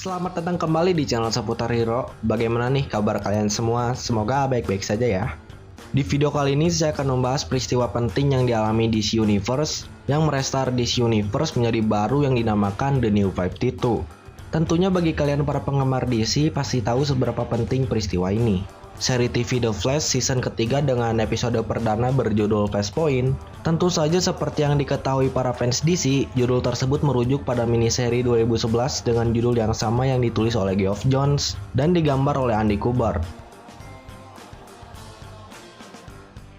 Selamat datang kembali di channel Seputar Hero. Bagaimana nih kabar kalian semua? Semoga baik-baik saja ya. Di video kali ini saya akan membahas peristiwa penting yang dialami DC Universe yang merestart DC Universe menjadi baru yang dinamakan The New 52. Tentunya bagi kalian para penggemar DC pasti tahu seberapa penting peristiwa ini. Seri TV The Flash season ketiga dengan episode perdana berjudul Flashpoint. Tentu saja seperti yang diketahui para fans DC, judul tersebut merujuk pada miniseri 2011 dengan judul yang sama yang ditulis oleh Geoff Johns dan digambar oleh Andy Kubert.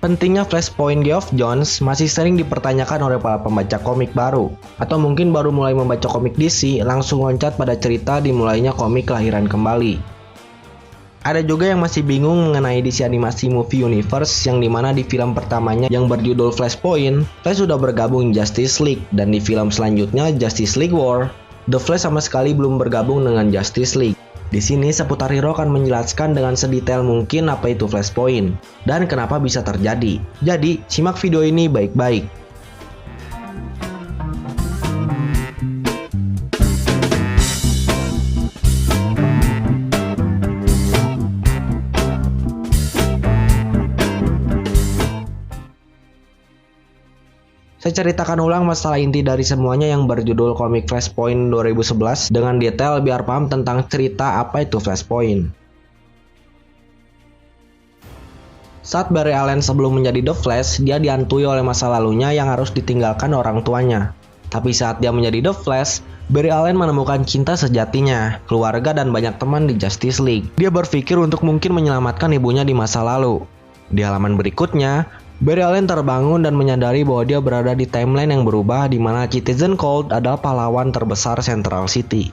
Pentingnya Flashpoint Geoff Johns masih sering dipertanyakan oleh para pembaca komik baru, atau mungkin baru mulai membaca komik DC langsung loncat pada cerita dimulainya komik kelahiran kembali. Ada juga yang masih bingung mengenai DC animasi movie universe yang dimana di film pertamanya yang berjudul Flashpoint, Flash sudah bergabung Justice League, dan di film selanjutnya Justice League War, The Flash sama sekali belum bergabung dengan Justice League. Di sini Seputar Hero akan menjelaskan dengan sedetail mungkin apa itu Flashpoint dan kenapa bisa terjadi. Jadi, simak video ini baik-baik. Saya ceritakan ulang masalah inti dari semuanya yang berjudul komik Flashpoint 2011 dengan detail biar paham tentang cerita apa itu Flashpoint. Saat Barry Allen sebelum menjadi The Flash, dia dihantui oleh masa lalunya yang harus ditinggalkan orang tuanya. Tapi saat dia menjadi The Flash, Barry Allen menemukan cinta sejatinya, keluarga dan banyak teman di Justice League. Dia berpikir untuk mungkin menyelamatkan ibunya di masa lalu. Di halaman berikutnya, Barry Allen terbangun dan menyadari bahwa dia berada di timeline yang berubah di mana Citizen Cold adalah pahlawan terbesar Central City.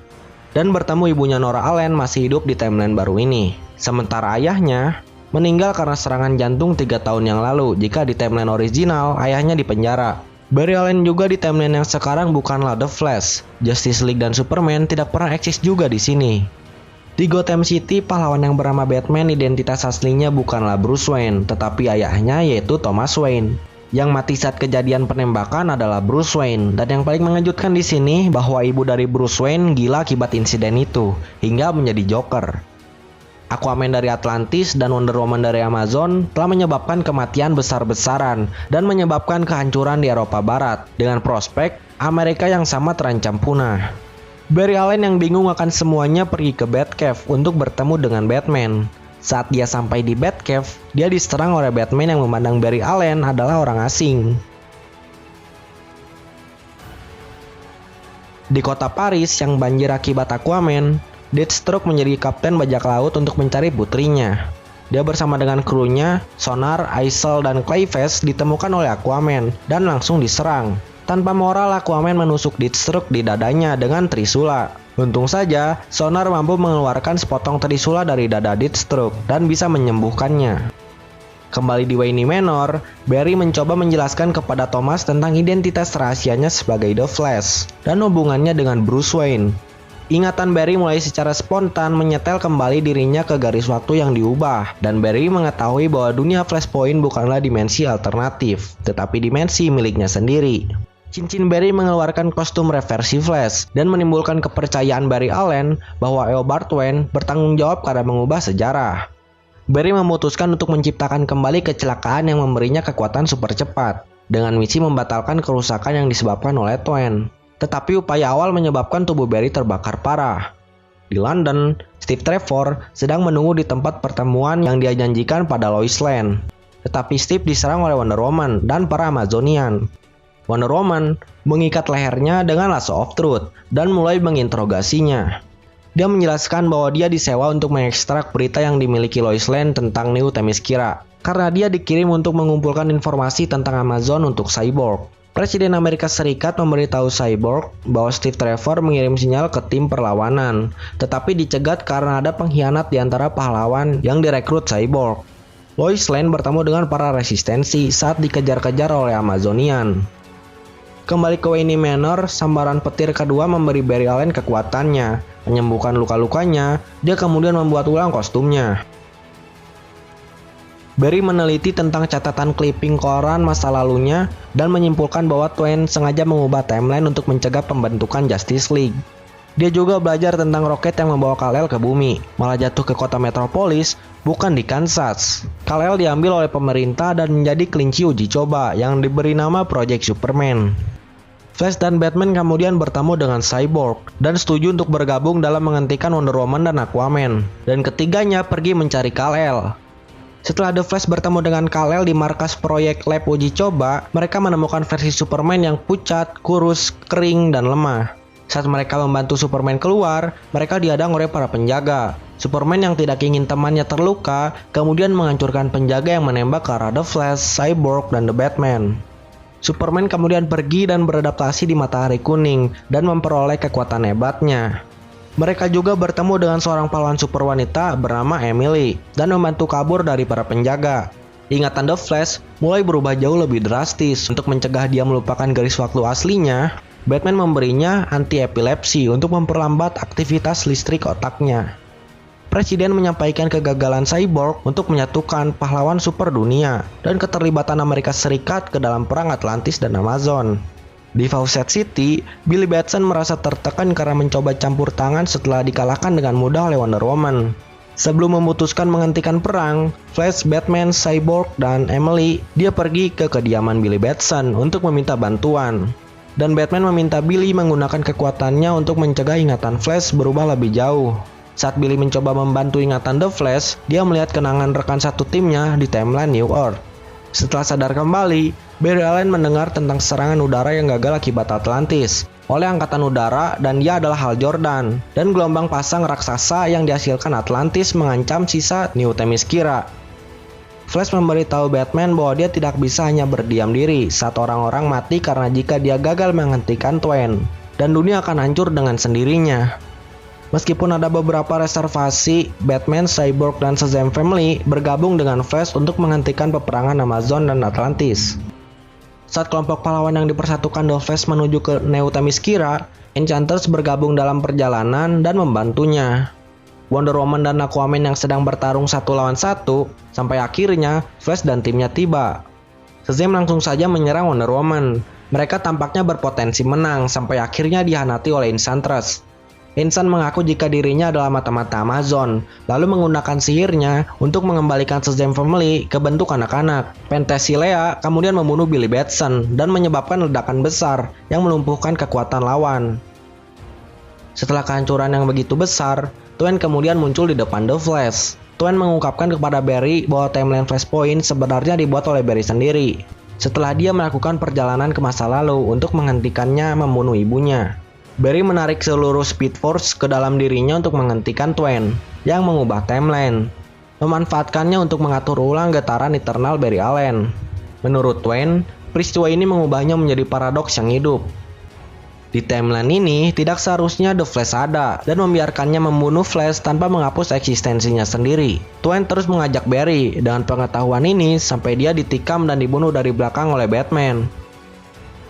Dan bertemu ibunya Nora Allen masih hidup di timeline baru ini. Sementara ayahnya meninggal karena serangan jantung 3 tahun yang lalu jika di timeline original ayahnya dipenjara. Barry Allen juga di timeline yang sekarang bukanlah The Flash. Justice League dan Superman tidak pernah eksis juga di sini. Di Gotham City, pahlawan yang bernama Batman identitas aslinya bukanlah Bruce Wayne, tetapi ayahnya yaitu Thomas Wayne. Yang mati saat kejadian penembakan adalah Bruce Wayne, dan yang paling mengejutkan di sini bahwa ibu dari Bruce Wayne gila akibat insiden itu, hingga menjadi Joker. Aquaman dari Atlantis dan Wonder Woman dari Amazon telah menyebabkan kematian besar-besaran dan menyebabkan kehancuran di Eropa Barat, dengan prospek Amerika yang sama terancam punah. Barry Allen yang bingung akan semuanya pergi ke Batcave untuk bertemu dengan Batman. Saat dia sampai di Batcave, dia diserang oleh Batman yang memandang Barry Allen adalah orang asing. Di kota Paris yang banjir akibat Aquaman, Deathstroke menjadi kapten bajak laut untuk mencari putrinya. Dia bersama dengan krunya, Sonar, Aisel, dan Clayface ditemukan oleh Aquaman dan langsung diserang. Tanpa moral, Aquaman menusuk Deathstroke di dadanya dengan trisula. Untung saja, Sonar mampu mengeluarkan sepotong trisula dari dada Deathstroke dan bisa menyembuhkannya. Kembali di Wayne Manor, Barry mencoba menjelaskan kepada Thomas tentang identitas rahasianya sebagai The Flash dan hubungannya dengan Bruce Wayne. Ingatan Barry mulai secara spontan menyetel kembali dirinya ke garis waktu yang diubah, dan Barry mengetahui bahwa dunia Flashpoint bukanlah dimensi alternatif, tetapi dimensi miliknya sendiri. Cincin Barry mengeluarkan kostum reversi Flash dan menimbulkan kepercayaan Barry Allen bahwa Eobard Wayne bertanggung jawab karena mengubah sejarah. Barry memutuskan untuk menciptakan kembali kecelakaan yang memberinya kekuatan super cepat dengan misi membatalkan kerusakan yang disebabkan oleh Twain. Tetapi upaya awal menyebabkan tubuh Barry terbakar parah. Di London, Steve Trevor sedang menunggu di tempat pertemuan yang dia janjikan pada Lois Lane. Tetapi Steve diserang oleh Wonder Woman dan para Amazonian. Wonder Woman mengikat lehernya dengan lasso of truth dan mulai menginterogasinya. Dia menjelaskan bahwa dia disewa untuk mengekstrak berita yang dimiliki Lois Lane tentang New Themyscira, karena dia dikirim untuk mengumpulkan informasi tentang Amazon untuk Cyborg. Presiden Amerika Serikat memberitahu Cyborg bahwa Steve Trevor mengirim sinyal ke tim perlawanan, tetapi dicegat karena ada pengkhianat di antara pahlawan yang direkrut Cyborg. Lois Lane bertemu dengan para resistensi saat dikejar-kejar oleh Amazonian. Kembali ke Wayne Manor, sambaran petir kedua memberi Barry Allen kekuatannya, menyembuhkan luka-lukanya. Dia kemudian membuat ulang kostumnya. Barry meneliti tentang catatan clipping koran masa lalunya dan menyimpulkan bahwa Twain sengaja mengubah timeline untuk mencegah pembentukan Justice League. Dia juga belajar tentang roket yang membawa Kal-El ke bumi, malah jatuh ke kota metropolis, bukan di Kansas. Kal-El diambil oleh pemerintah dan menjadi kelinci uji coba yang diberi nama Project Superman. Flash dan Batman kemudian bertemu dengan Cyborg dan setuju untuk bergabung dalam menghentikan Wonder Woman dan Aquaman. Dan ketiganya pergi mencari Kal-El. Setelah The Flash bertemu dengan Kal-El di markas proyek lab uji coba, mereka menemukan versi Superman yang pucat, kurus, kering, dan lemah. Saat mereka membantu Superman keluar, mereka dihadang oleh para penjaga. Superman yang tidak ingin temannya terluka, kemudian menghancurkan penjaga yang menembak ke arah The Flash, Cyborg, dan The Batman. Superman kemudian pergi dan beradaptasi di matahari kuning dan memperoleh kekuatan hebatnya. Mereka juga bertemu dengan seorang pahlawan super wanita bernama Emily dan membantu kabur dari para penjaga. Ingatan The Flash mulai berubah jauh lebih drastis. Untuk mencegah dia melupakan garis waktu aslinya, Batman memberinya anti-epilepsi untuk memperlambat aktivitas listrik otaknya. Presiden menyampaikan kegagalan Cyborg untuk menyatukan pahlawan super dunia dan keterlibatan Amerika Serikat ke dalam perang Atlantis dan Amazon. Di Fawcett City, Billy Batson merasa tertekan karena mencoba campur tangan setelah dikalahkan dengan mudah oleh Wonder Woman. Sebelum memutuskan menghentikan perang, Flash, Batman, Cyborg, dan Emily, dia pergi ke kediaman Billy Batson untuk meminta bantuan. Dan Batman meminta Billy menggunakan kekuatannya untuk mencegah ingatan Flash berubah lebih jauh. Saat Billy mencoba membantu ingatan The Flash, dia melihat kenangan rekan satu timnya di timeline New Earth. Setelah sadar kembali, Barry Allen mendengar tentang serangan udara yang gagal akibat Atlantis oleh Angkatan Udara dan dia adalah Hal Jordan, dan gelombang pasang raksasa yang dihasilkan Atlantis mengancam sisa New Themyscira. Flash memberitahu Batman bahwa dia tidak bisa hanya berdiam diri saat orang-orang mati karena jika dia gagal menghentikan Twain, dan dunia akan hancur dengan sendirinya. Meskipun ada beberapa reservasi, Batman, Cyborg, dan Shazam Family bergabung dengan Flash untuk menghentikan peperangan Amazon dan Atlantis. Saat kelompok pahlawan yang dipersatukan The Flash menuju ke New Themyscira, Enchantress bergabung dalam perjalanan dan membantunya. Wonder Woman dan Aquaman yang sedang bertarung satu lawan satu, sampai akhirnya Flash dan timnya tiba. Shazam langsung saja menyerang Wonder Woman. Mereka tampaknya berpotensi menang sampai akhirnya dihanati oleh Enchantress. Insan mengaku jika dirinya adalah mata-mata Amazon, lalu menggunakan sihirnya untuk mengembalikan Shazam Family ke bentuk anak-anak. Penthesilea kemudian membunuh Billy Batson dan menyebabkan ledakan besar yang melumpuhkan kekuatan lawan. Setelah kehancuran yang begitu besar, Twain kemudian muncul di depan The Flash. Twain mengungkapkan kepada Barry bahwa timeline Flashpoint sebenarnya dibuat oleh Barry sendiri. Setelah dia melakukan perjalanan ke masa lalu untuk menghentikannya membunuh ibunya. Barry menarik seluruh Speed Force ke dalam dirinya untuk menghentikan Twain yang mengubah timeline, memanfaatkannya untuk mengatur ulang getaran Eternal Barry Allen. Menurut Twain, peristiwa ini mengubahnya menjadi paradoks yang hidup. Di timeline ini, tidak seharusnya The Flash ada dan membiarkannya membunuh Flash tanpa menghapus eksistensinya sendiri. Twain terus mengajak Barry dengan pengetahuan ini sampai dia ditikam dan dibunuh dari belakang oleh Batman.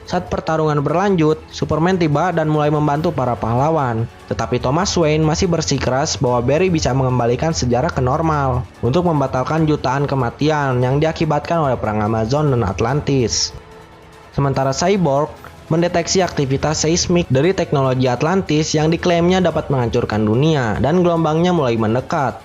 Saat pertarungan berlanjut, Superman tiba dan mulai membantu para pahlawan. Tetapi Thomas Wayne masih bersikeras bahwa Barry bisa mengembalikan sejarah ke normal untuk membatalkan jutaan kematian yang diakibatkan oleh perang Amazon dan Atlantis. Sementara Cyborg mendeteksi aktivitas seismik dari teknologi Atlantis yang diklaimnya dapat menghancurkan dunia dan gelombangnya mulai mendekat.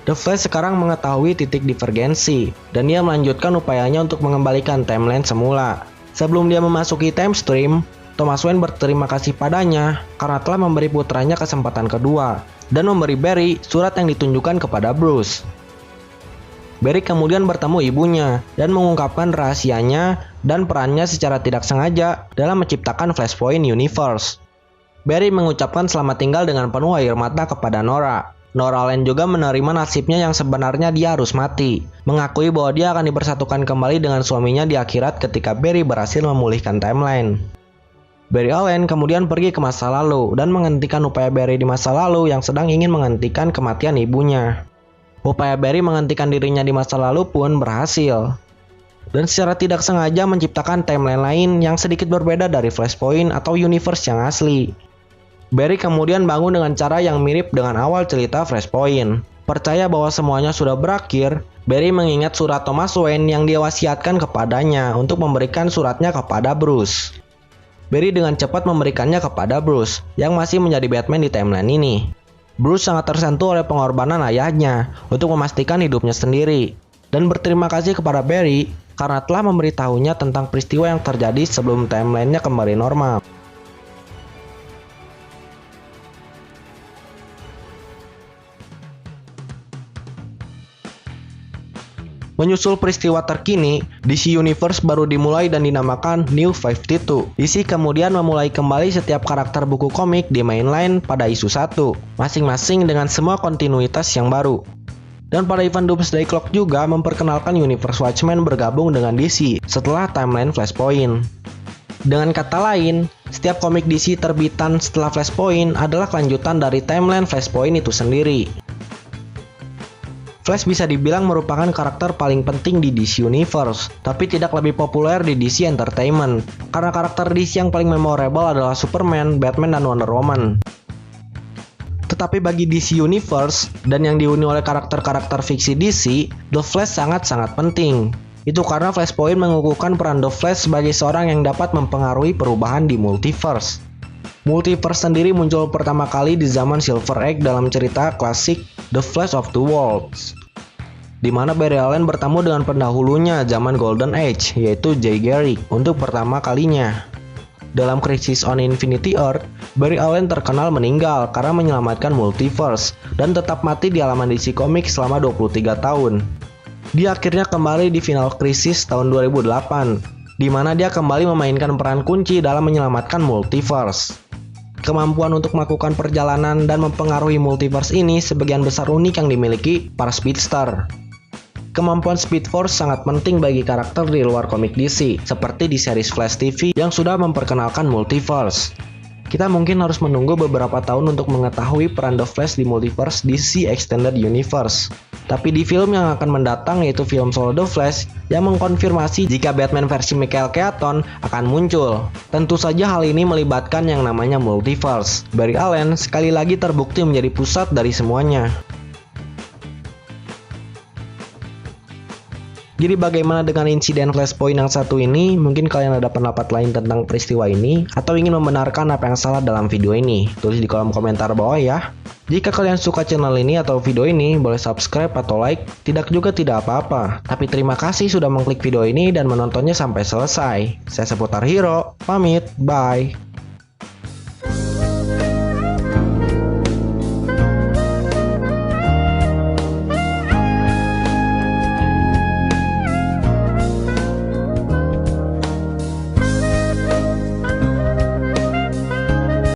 The Flash sekarang mengetahui titik divergensi dan dia melanjutkan upayanya untuk mengembalikan timeline semula. Sebelum dia memasuki time stream, Thomas Wayne berterima kasih padanya karena telah memberi putranya kesempatan kedua dan memberi Barry surat yang ditunjukkan kepada Bruce. Barry kemudian bertemu ibunya dan mengungkapkan rahasianya dan perannya secara tidak sengaja dalam menciptakan Flashpoint Universe. Barry mengucapkan selamat tinggal dengan penuh air mata kepada Nora. Nora Lane juga menerima nasibnya yang sebenarnya dia harus mati, mengakui bahwa dia akan dipersatukan kembali dengan suaminya di akhirat ketika Barry berhasil memulihkan timeline. Barry Allen kemudian pergi ke masa lalu dan menghentikan upaya Barry di masa lalu yang sedang ingin menghentikan kematian ibunya. Upaya Barry menghentikan dirinya di masa lalu pun berhasil, dan secara tidak sengaja menciptakan timeline lain yang sedikit berbeda dari Flashpoint atau universe yang asli. Barry kemudian bangun dengan cara yang mirip dengan awal cerita Flashpoint. Percaya bahwa semuanya sudah berakhir, Barry mengingat surat Thomas Wayne yang dia wasiatkan kepadanya untuk memberikan suratnya kepada Bruce. Barry dengan cepat memberikannya kepada Bruce, yang masih menjadi Batman di timeline ini. Bruce sangat tersentuh oleh pengorbanan ayahnya untuk memastikan hidupnya sendiri, dan berterima kasih kepada Barry karena telah memberitahunya tentang peristiwa yang terjadi sebelum timelinenya kembali normal. Menyusul peristiwa terkini, DC Universe baru dimulai dan dinamakan New 52. DC kemudian memulai kembali setiap karakter buku komik di mainline pada isu 1, masing-masing dengan semua kontinuitas yang baru. Dan pada event Doomsday Clock juga memperkenalkan Universe Watchmen bergabung dengan DC setelah timeline Flashpoint. Dengan kata lain, setiap komik DC terbitan setelah Flashpoint adalah kelanjutan dari timeline Flashpoint itu sendiri. Flash bisa dibilang merupakan karakter paling penting di DC Universe, tapi tidak lebih populer di DC Entertainment, karena karakter DC yang paling memorable adalah Superman, Batman, dan Wonder Woman. Tetapi bagi DC Universe, dan yang dihuni oleh karakter-karakter fiksi DC, The Flash sangat-sangat penting. Itu karena Flashpoint mengukuhkan peran The Flash sebagai seorang yang dapat mempengaruhi perubahan di multiverse. Multiverse sendiri muncul pertama kali di zaman Silver Age dalam cerita klasik The Flash of Two Worlds, di mana Barry Allen bertemu dengan pendahulunya zaman Golden Age, yaitu Jay Garrick, untuk pertama kalinya. Dalam Crisis on Infinity Earth, Barry Allen terkenal meninggal karena menyelamatkan multiverse dan tetap mati di halaman DC Comics selama 23 tahun. Dia akhirnya kembali di final Crisis tahun 2008, di mana dia kembali memainkan peran kunci dalam menyelamatkan multiverse. Kemampuan untuk melakukan perjalanan dan mempengaruhi multiverse ini sebagian besar unik yang dimiliki para speedster. Kemampuan Speed Force sangat penting bagi karakter di luar komik DC, seperti di series Flash TV yang sudah memperkenalkan multiverse. Kita mungkin harus menunggu beberapa tahun untuk mengetahui peran The Flash di multiverse DC Extended Universe. Tapi di film yang akan mendatang, yaitu film solo The Flash, yang mengkonfirmasi jika Batman versi Michael Keaton akan muncul. Tentu saja hal ini melibatkan yang namanya multiverse. Barry Allen sekali lagi terbukti menjadi pusat dari semuanya. Jadi bagaimana dengan insiden Flashpoint yang satu ini? Mungkin kalian ada pendapat lain tentang peristiwa ini, atau ingin membenarkan apa yang salah dalam video ini? Tulis di kolom komentar bawah ya. Jika kalian suka channel ini atau video ini, boleh subscribe atau like, tidak juga tidak apa-apa. Tapi terima kasih sudah mengklik video ini dan menontonnya sampai selesai. Saya Seputar Hero, pamit, bye.